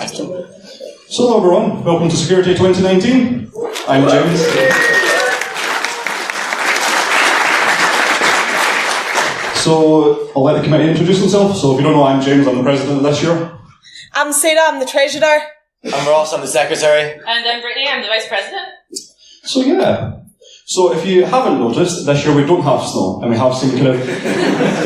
So hello everyone, welcome to Securi-Tay 2019. I'm James. So I'll let the committee introduce themselves. So if you don't know, I'm James, I'm the president this year. I'm Sarah, I'm the treasurer. I'm Ross, I'm the secretary. And I'm Brittany, I'm the vice president. So yeah. So if you haven't noticed, this year we don't have snow, and we have some kind of...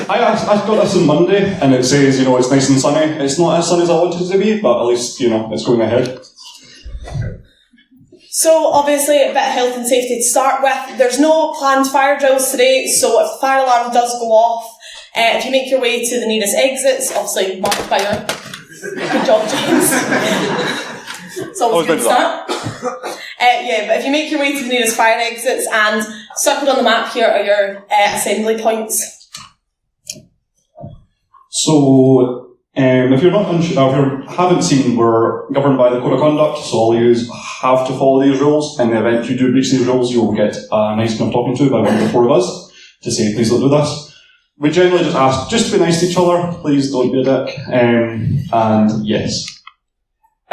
I got this on Monday, and it says, you know, it's nice and sunny. It's not as sunny as I wanted it to be, but at least, you know, it's going ahead. So obviously, a bit of health and safety to start with. There's no planned fire drills today, so if the fire alarm does go off, if you make your way to the nearest exits, obviously marked by your... Good job, James. It's always a good start. Yeah, but if you make your way to the nearest fire exits, and circled on the map here are your assembly points. So, if you're not unsure, if you haven't seen, we're governed by the Code of Conduct, so all you have to follow these rules. In the event you do breach these rules, you'll get a nice enough talking to by one of the four of us to say, please don't do this. We generally just ask just to be nice to each other, please don't be a dick, and yes.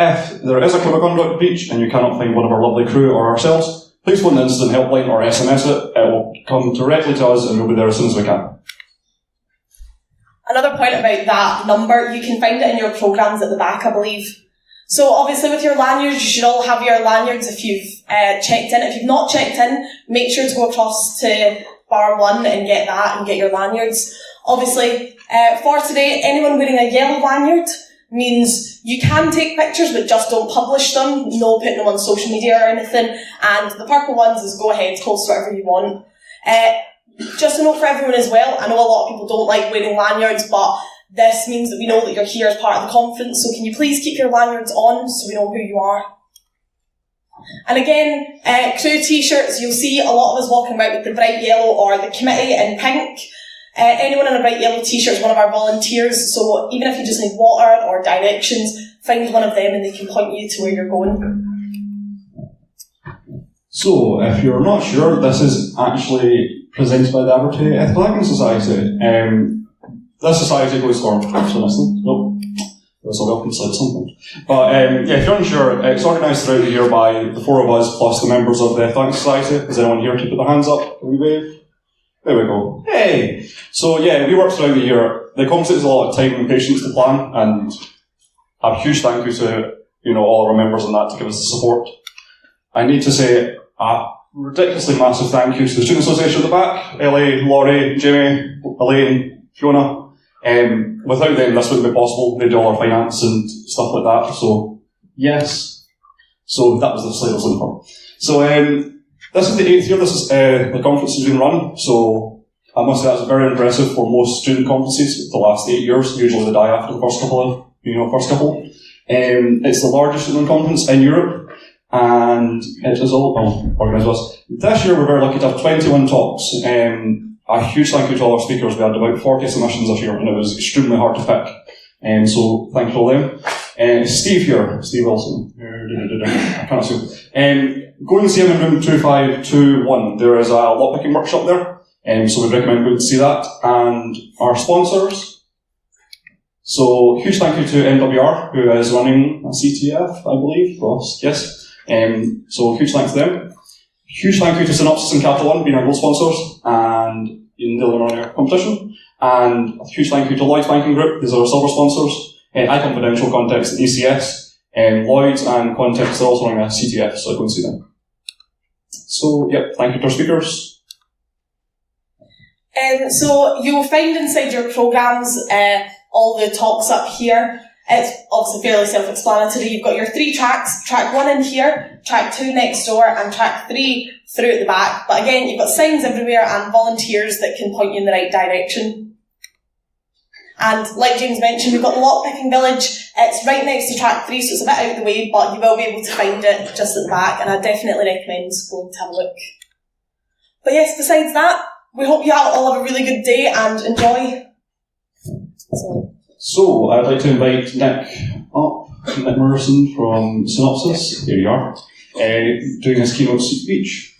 If there is a Code of Conduct breach and you cannot find one of our lovely crew or ourselves, please phone the incident helpline or SMS it. It will come directly to us and we'll be there as soon as we can. Another point about that number, you can find it in your programmes at the back, I believe. So obviously with your lanyards, you should all have your lanyards if you've checked in. If you've not checked in, make sure to go across to bar 1 and get that and get your lanyards. Obviously, for today, anyone wearing a yellow lanyard means you can take pictures but just don't publish them, no putting them on social media or anything, and the purple ones is go ahead, post whatever you want. Just a note for everyone as well, I know a lot of people don't like wearing lanyards, but this means that we know that you're here as part of the conference, so can you please keep your lanyards on so we know who you are. And again, crew t-shirts, you'll see a lot of us walking about with the bright yellow or the committee in pink. Anyone in a bright yellow t-shirt is one of our volunteers, so even if you just need water or directions, find one of them and they can point you to where you're going. So, if you're not sure, this is actually presented by the Abertay Ethical Hacking Society. This society goes for... Nope. So welcome to slide something. But yeah, if you're unsure, it's organised throughout the year by the four of us plus the members of the Ethical Hacking Society. Is anyone here to put their hands up? Can we wave? There we go. Hey! So yeah, we work throughout the year. The conference is a lot of time and patience to plan, and a huge thank you to, you know, all our members and that to give us the support. I need to say a ridiculously massive thank you to the Student Association at the back, Ellie, Laurie, Jamie, Elaine, Fiona. Without them, this wouldn't be possible. They do all our finance and stuff like that. So yes. So that was the slide I was looking for. So this is the 8th year the conference has been run, so I must say that's very impressive for most student conferences. The last 8 years, usually they die after the first couple. It's the largest student conference in Europe, and it is all organised by us. This year we're very lucky to have 21 talks. A huge thank you to all our speakers. We had about 40 submissions this year, and it was extremely hard to pick. So thank you to all them. Steve here, Steve Wilson. I can't see. Go and see him in room 2521. There is a lockpicking workshop there, so we'd recommend going to see that. And our sponsors. So, huge thank you to MWR, who is running a CTF, I believe. Ross, yes. So, huge thanks to them. Huge thank you to Synopsis and Capital One, being our gold sponsors, and in the Illinois competition. And a huge thank you to Lloyd's Banking Group, these are our silver sponsors. iConfidential, Context, and ECS. Lloyds and Context are also running a CTF, so go and see them. So, yeah, thank you to our speakers. So you'll find inside your programmes all the talks up here. It's obviously fairly self-explanatory. You've got your 3 tracks, track 1 in here, track 2 next door, and track 3 through at the back. But again, you've got signs everywhere and volunteers that can point you in the right direction. And like James mentioned, we've got the Lockpicking Village. It's right next to track 3, so it's a bit out of the way, but you will be able to find it just at the back, and I definitely recommend going to have a look. But yes, besides that, we hope you all have a really good day and enjoy. So I'd like to invite Nick up, Nick Morrison from Synopsis. Here you are, doing his keynote speech.